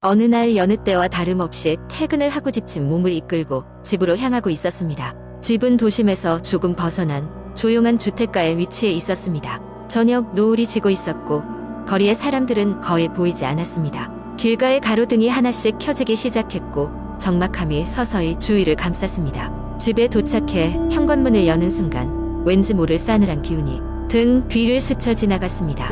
어느 날 여느 때와 다름없이 퇴근을 하고 지친 몸을 이끌고 집으로 향하고 있었습니다. 집은 도심에서 조금 벗어난 조용한 주택가에 위치해 있었습니다. 저녁 노을이 지고 있었고 거리의 사람들은 거의 보이지 않았습니다. 길가의 가로등이 하나씩 켜지기 시작했고 적막함이 서서히 주위를 감쌌습니다. 집에 도착해 현관문을 여는 순간 왠지 모를 싸늘한 기운이 등 뒤를 스쳐 지나갔습니다.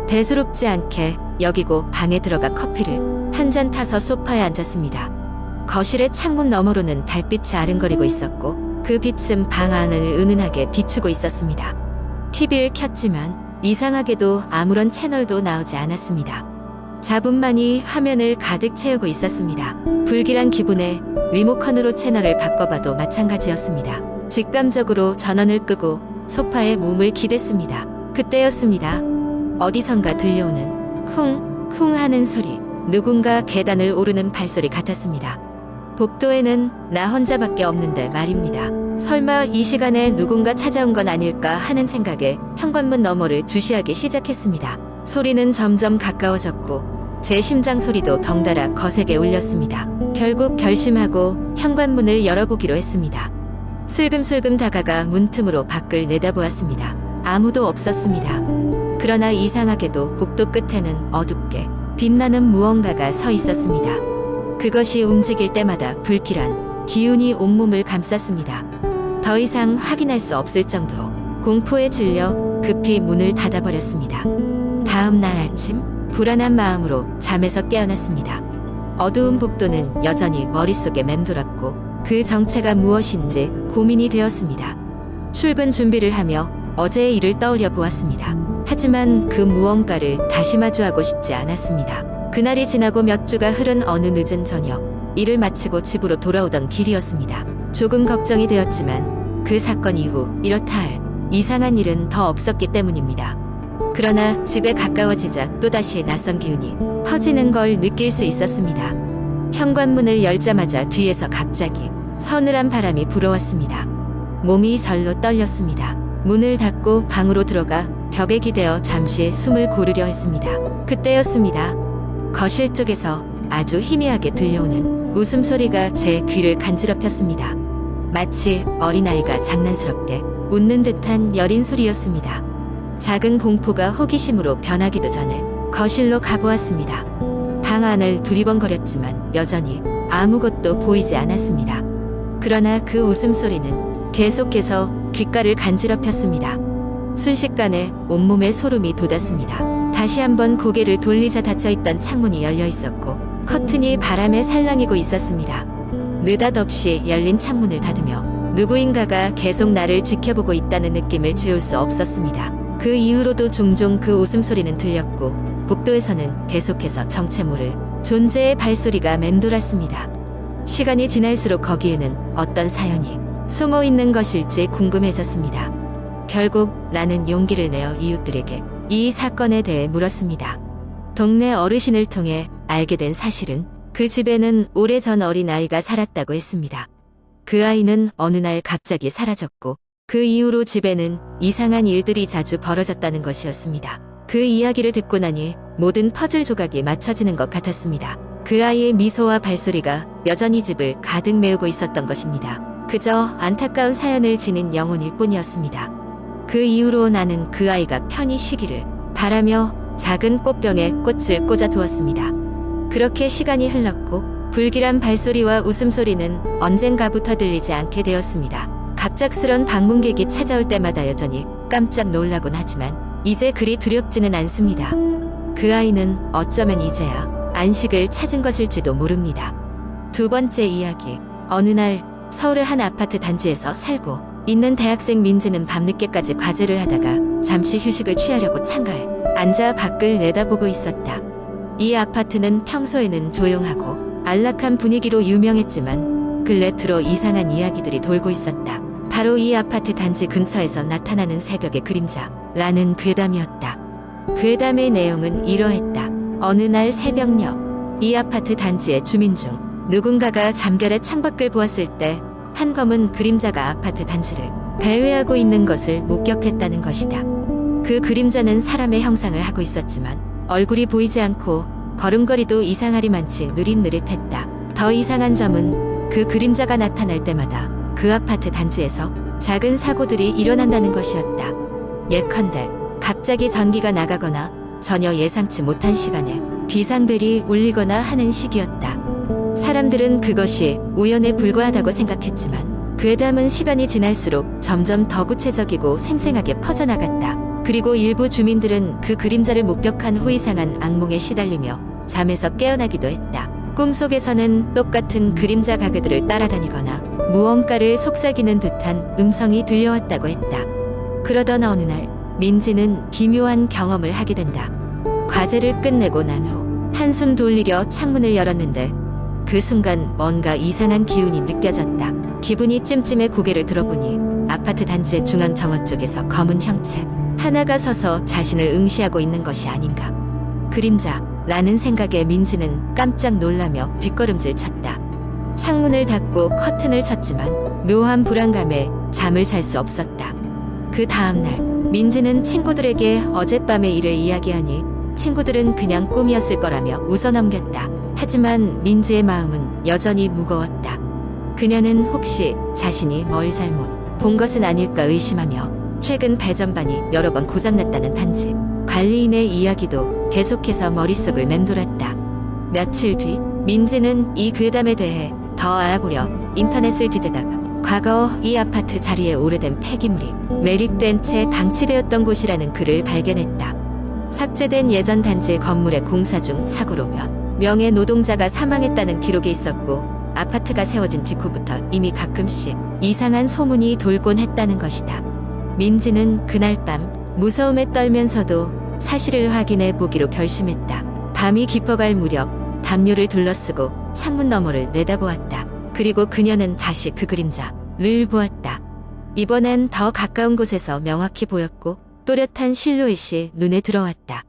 대수롭지 않게 여기고 방에 들어가 커피를 한 잔 타서 소파에 앉았습니다. 거실의 창문 너머로는 달빛이 아른거리고 있었고 그 빛은 방 안을 은은하게 비추고 있었습니다. TV를 켰지만 이상하게도 아무런 채널도 나오지 않았습니다. 자분만이 화면을 가득 채우고 있었습니다. 불길한 기분에 리모컨으로 채널을 바꿔봐도 마찬가지였습니다. 직감적으로 전원을 끄고 소파에 몸을 기댔습니다. 그때였습니다. 어디선가 들려오는 쿵쿵 하는 소리. 누군가 계단을 오르는 발소리 같았습니다. 복도에는 나 혼자밖에 없는데 말입니다. 설마 이 시간에 누군가 찾아온 건 아닐까 하는 생각에 현관문 너머를 주시하기 시작했습니다. 소리는 점점 가까워졌고 제 심장 소리도 덩달아 거세게 울렸습니다. 결국 결심하고 현관문을 열어보기로 했습니다. 슬금슬금 다가가 문틈으로 밖을 내다보았습니다. 아무도 없었습니다. 그러나 이상하게도 복도 끝에는 어둡게 빛나는 무언가가 서 있었습니다. 그것이 움직일 때마다 불길한 기운이 온몸을 감쌌습니다. 더 이상 확인할 수 없을 정도로 공포에 질려 급히 문을 닫아버렸습니다. 다음 날 아침 불안한 마음으로 잠에서 깨어났습니다. 어두운 복도는 여전히 머릿속에 맴돌았고 그 정체가 무엇인지 고민이 되었습니다. 출근 준비를 하며 어제의 일을 떠올려 보았습니다. 하지만 그 무언가를 다시 마주하고 싶지 않았습니다. 그날이 지나고 몇 주가 흐른 어느 늦은 저녁, 일을 마치고 집으로 돌아오던 길이었습니다. 조금 걱정이 되었지만 그 사건 이후 이렇다 할 이상한 일은 더 없었기 때문입니다. 그러나 집에 가까워지자 또다시 낯선 기운이 퍼지는 걸 느낄 수 있었습니다. 현관문을 열자마자 뒤에서 갑자기 서늘한 바람이 불어왔습니다. 몸이 절로 떨렸습니다. 문을 닫고 방으로 들어가 벽에 기대어 잠시 숨을 고르려 했습니다. 그때였습니다. 거실 쪽에서 아주 희미하게 들려오는 웃음소리가 제 귀를 간지럽혔습니다. 마치 어린아이가 장난스럽게 웃는 듯한 여린 소리였습니다. 작은 공포가 호기심으로 변하기도 전에 거실로 가보았습니다. 방 안을 두리번거렸지만 여전히 아무것도 보이지 않았습니다. 그러나 그 웃음소리는 계속해서 귓가를 간지럽혔습니다. 순식간에 온몸에 소름이 돋았습니다. 다시 한번 고개를 돌리자 닫혀있던 창문이 열려 있었고 커튼이 바람에 살랑이고 있었습니다. 느닷없이 열린 창문을 닫으며 누구인가가 계속 나를 지켜보고 있다는 느낌을 지울 수 없었습니다. 그 이후로도 종종 그 웃음소리는 들렸고 복도에서는 계속해서 정체 모를 존재의 발소리가 맴돌았습니다. 시간이 지날수록 거기에는 어떤 사연이 숨어 있는 것일지 궁금해졌습니다. 결국 나는 용기를 내어 이웃들에게 이 사건에 대해 물었습니다. 동네 어르신을 통해 알게 된 사실은 그 집에는 오래전 어린아이가 살았다고 했습니다. 그 아이는 어느 날 갑자기 사라졌고 그 이후로 집에는 이상한 일들이 자주 벌어졌다는 것이었습니다. 그 이야기를 듣고 나니 모든 퍼즐 조각이 맞춰지는 것 같았습니다. 그 아이의 미소와 발소리가 여전히 집을 가득 메우고 있었던 것입니다. 그저 안타까운 사연을 지닌 영혼일 뿐이었습니다. 그 이후로 나는 그 아이가 편히 쉬기를 바라며 작은 꽃병에 꽃을 꽂아 두었습니다. 그렇게 시간이 흘렀고 불길한 발소리와 웃음소리는 언젠가부터 들리지 않게 되었습니다. 갑작스런 방문객이 찾아올 때마다 여전히 깜짝 놀라곤 하지만 이제 그리 두렵지는 않습니다. 그 아이는 어쩌면 이제야 안식을 찾은 것일지도 모릅니다. 두 번째 이야기. 어느 날 서울의 한 아파트 단지에서 살고 있는 대학생 민지는 밤늦게까지 과제를 하다가 잠시 휴식을 취하려고 창가에 앉아 밖을 내다보고 있었다. 이 아파트는 평소에는 조용하고 안락한 분위기로 유명했지만 근래 들어 이상한 이야기들이 돌고 있었다. 바로 이 아파트 단지 근처에서 나타나는 새벽의 그림자라는 괴담이었다. 괴담의 내용은 이러했다. 어느 날 새벽녘 이 아파트 단지의 주민 중 누군가가 잠결에 창밖을 보았을 때 한 검은 그림자가 아파트 단지를 배회하고 있는 것을 목격했다는 것이다. 그 그림자는 사람의 형상을 하고 있었지만 얼굴이 보이지 않고 걸음걸이도 이상하리만치 느릿느릿했다. 더 이상한 점은 그 그림자가 나타날 때마다 그 아파트 단지에서 작은 사고들이 일어난다는 것이었다. 예컨대 갑자기 전기가 나가거나 전혀 예상치 못한 시간에 비상벨이 울리거나 하는 시기였다. 사람들은 그것이 우연에 불과하다고 생각했지만 괴담은 시간이 지날수록 점점 더 구체적이고 생생하게 퍼져나갔다. 그리고 일부 주민들은 그 그림자를 목격한 후 이상한 악몽에 시달리며 잠에서 깨어나기도 했다. 꿈속에서는 똑같은 그림자 가게들을 따라다니거나 무언가를 속삭이는 듯한 음성이 들려왔다고 했다. 그러던 어느 날 민지는 기묘한 경험을 하게 된다. 과제를 끝내고 난 후 한숨 돌리려 창문을 열었는데 그 순간 뭔가 이상한 기운이 느껴졌다. 기분이 찜찜해 고개를 들어보니 아파트 단지의 중앙 정원 쪽에서 검은 형체 하나가 서서 자신을 응시하고 있는 것이 아닌가. 그림자라는 생각에 민지는 깜짝 놀라며 뒷걸음질 쳤다. 창문을 닫고 커튼을 쳤지만 묘한 불안감에 잠을 잘 수 없었다. 그 다음날 민지는 친구들에게 어젯밤의 일을 이야기하니 친구들은 그냥 꿈이었을 거라며 웃어넘겼다. 하지만 민지의 마음은 여전히 무거웠다. 그녀는 혹시 자신이 뭘 잘못 본 것은 아닐까 의심하며 최근 배전반이 여러 번 고장났다는 단지 관리인의 이야기도 계속해서 머릿속을 맴돌았다. 며칠 뒤 민지는 이 괴담에 대해 더 알아보려 인터넷을 뒤지다가 과거 이 아파트 자리에 오래된 폐기물이 매립된 채 방치되었던 곳이라는 글을 발견했다. 삭제된 예전 단지 건물의 공사 중 사고로 몇 명의 노동자가 사망했다는 기록이 있었고 아파트가 세워진 직후부터 이미 가끔씩 이상한 소문이 돌곤 했다는 것이다. 민지는 그날 밤 무서움에 떨면서도 사실을 확인해 보기로 결심했다. 밤이 깊어갈 무렵 담요를 둘러쓰고 창문 너머를 내다보았다. 그리고 그녀는 다시 그 그림자를 보았다. 이번엔 더 가까운 곳에서 명확히 보였고 또렷한 실루엣이 눈에 들어왔다.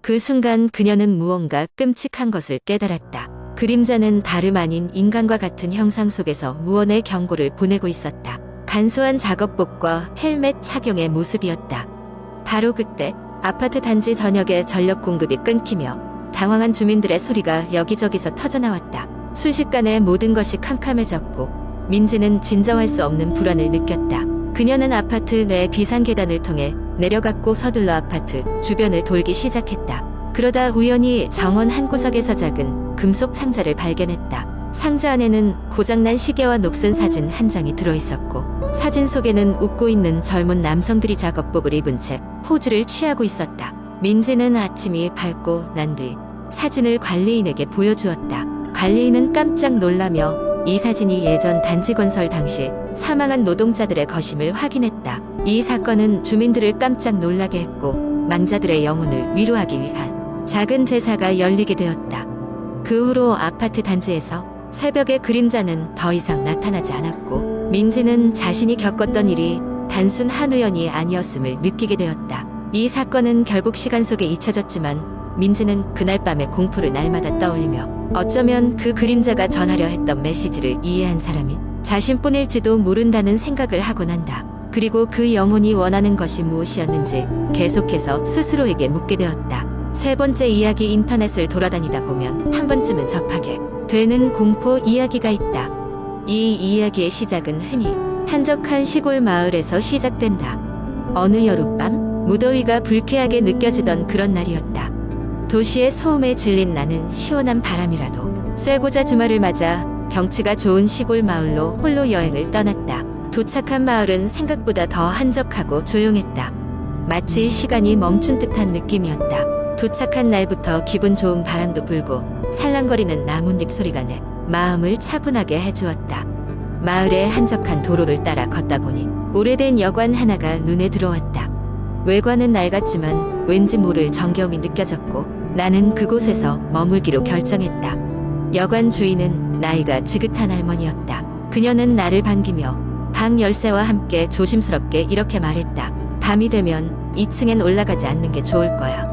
그 순간 그녀는 무언가 끔찍한 것을 깨달았다. 그림자는 다름 아닌 인간과 같은 형상 속에서 무언의 경고를 보내고 있었다. 간소한 작업복과 헬멧 착용의 모습이었다. 바로 그때 아파트 단지 전역에 전력 공급이 끊기며 당황한 주민들의 소리가 여기저기서 터져나왔다. 순식간에 모든 것이 캄캄해졌고 민지는 진정할 수 없는 불안을 느꼈다. 그녀는 아파트 내 비상계단을 통해 내려갔고 서둘러 아파트 주변을 돌기 시작했다. 그러다 우연히 정원 한 구석에서 작은 금속 상자를 발견했다. 상자 안에는 고장난 시계와 녹슨 사진 한 장이 들어있었고 사진 속에는 웃고 있는 젊은 남성들이 작업복을 입은 채 포즈를 취하고 있었다. 민지는 아침이 밝고 난 뒤 사진을 관리인에게 보여주었다. 관리인은 깜짝 놀라며 이 사진이 예전 단지 건설 당시 사망한 노동자들의 것임을 확인했다. 이 사건은 주민들을 깜짝 놀라게 했고 망자들의 영혼을 위로하기 위한 작은 제사가 열리게 되었다. 그 후로 아파트 단지에서 새벽의 그림자는 더 이상 나타나지 않았고 민지는 자신이 겪었던 일이 단순 한우연이 아니었음을 느끼게 되었다. 이 사건은 결국 시간 속에 잊혀졌지만 민지는 그날 밤의 공포를 날마다 떠올리며 어쩌면 그 그림자가 전하려 했던 메시지를 이해한 사람이 자신뿐일지도 모른다는 생각을 하곤 한다. 그리고 그 영혼이 원하는 것이 무엇이었는지 계속해서 스스로에게 묻게 되었다. 세 번째 이야기. 인터넷을 돌아다니다 보면 한 번쯤은 접하게 되는 공포 이야기가 있다. 이 이야기의 시작은 흔히 한적한 시골 마을에서 시작된다. 어느 여름밤 무더위가 불쾌하게 느껴지던 그런 날이었다. 도시의 소음에 질린 나는 시원한 바람이라도 쐬고자 주말을 맞아 경치가 좋은 시골 마을로 홀로 여행을 떠났다. 도착한 마을은 생각보다 더 한적하고 조용했다. 마치 시간이 멈춘 듯한 느낌이었다. 도착한 날부터 기분 좋은 바람도 불고 살랑거리는 나뭇잎 소리가 내 마음을 차분하게 해주었다. 마을의 한적한 도로를 따라 걷다 보니 오래된 여관 하나가 눈에 들어왔다. 외관은 낡았지만 왠지 모를 정겨움이 느껴졌고 나는 그곳에서 머물기로 결정했다. 여관 주인은 나이가 지긋한 할머니였다. 그녀는 나를 반기며 방 열쇠와 함께 조심스럽게 이렇게 말했다. 밤이 되면 2층엔 올라가지 않는 게 좋을 거야.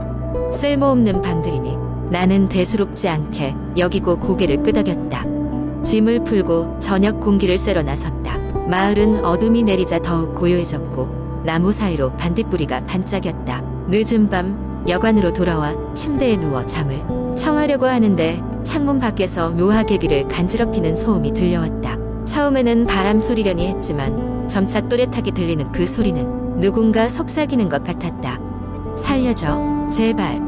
쓸모없는 밤들이니. 나는 대수롭지 않게 여기고 고개를 끄덕였다. 짐을 풀고 저녁 공기를 쐬러 나섰다. 마을은 어둠이 내리자 더욱 고요해졌고 나무 사이로 반딧불이가 반짝였다. 늦은 밤 여관으로 돌아와 침대에 누워 잠을 청하려고 하는데 창문 밖에서 묘하게 귀를 간지럽히는 소음이 들려왔다. 처음에는 바람 소리려니 했지만 점차 또렷하게 들리는 그 소리는 누군가 속삭이는 것 같았다. 살려줘. 제발.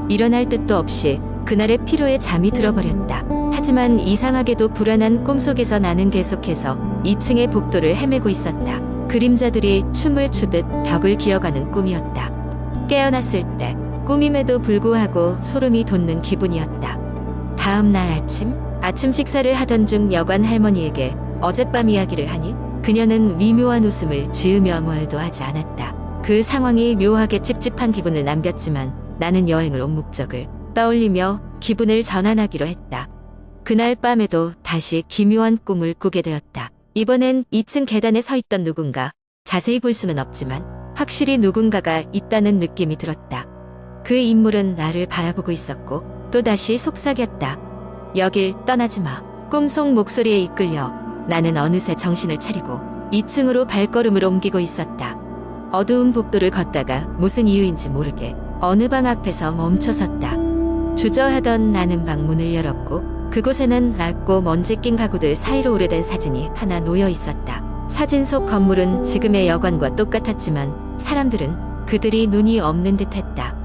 일어날 뜻도 없이 그날의 피로에 잠이 들어버렸다. 하지만 이상하게도 불안한 꿈속에서 나는 계속해서 2층의 복도를 헤매고 있었다. 그림자들이 춤을 추듯 벽을 기어가는 꿈이었다. 깨어났을 때 꿈임에도 불구하고 소름이 돋는 기분이었다. 다음 날 아침 식사를 하던 중 여관 할머니에게 어젯밤 이야기를 하니 그녀는 미묘한 웃음을 지으며 말도 하지 않았다. 그 상황이 묘하게 찝찝한 기분을 남겼지만 나는 여행을 온 목적을 떠올리며 기분을 전환하기로 했다. 그날 밤에도 다시 기묘한 꿈을 꾸게 되었다. 이번엔 2층 계단에 서 있던 누군가, 자세히 볼 수는 없지만 확실히 누군가가 있다는 느낌이 들었다. 그 인물은 나를 바라보고 있었고 또다시 속삭였다. 여길 떠나지 마. 꿈속 목소리에 이끌려 나는 어느새 정신을 차리고 2층으로 발걸음을 옮기고 있었다. 어두운 복도를 걷다가 무슨 이유인지 모르게 어느 방 앞에서 멈춰섰다. 주저하던 나는 방 문을 열었고 그곳에는 낡고 먼지 낀 가구들 사이로 오래된 사진이 하나 놓여 있었다. 사진 속 건물은 지금의 여관과 똑같았지만 사람들은 그들이 눈이 없는 듯했다.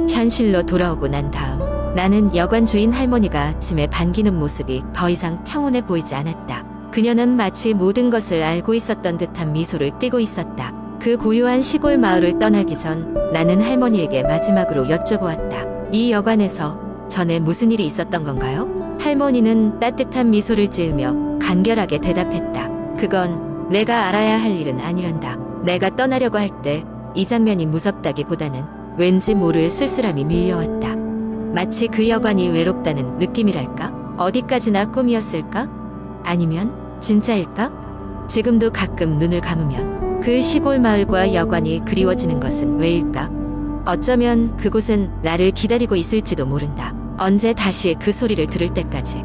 현실로 돌아오고 난 다음 나는 여관 주인 할머니가 짐에 반기는 모습이 더 이상 평온해 보이지 않았다. 그녀는 마치 모든 것을 알고 있었던 듯한 미소를 띠고 있었다. 그 고요한 시골 마을을 떠나기 전 나는 할머니에게 마지막으로 여쭤보았다. 이 여관에서 전에 무슨 일이 있었던 건가요? 할머니는 따뜻한 미소를 지으며 간결하게 대답했다. 그건 내가 알아야 할 일은 아니란다. 내가 떠나려고 할 때 이 장면이 무섭다기보다는 왠지 모를 쓸쓸함이 밀려왔다. 마치 그 여관이 외롭다는 느낌이랄까? 어디까지나 꿈이었을까? 아니면 진짜일까? 지금도 가끔 눈을 감으면 그 시골 마을과 여관이 그리워지는 것은 왜일까? 어쩌면 그곳은 나를 기다리고 있을지도 모른다. 언제 다시 그 소리를 들을 때까지.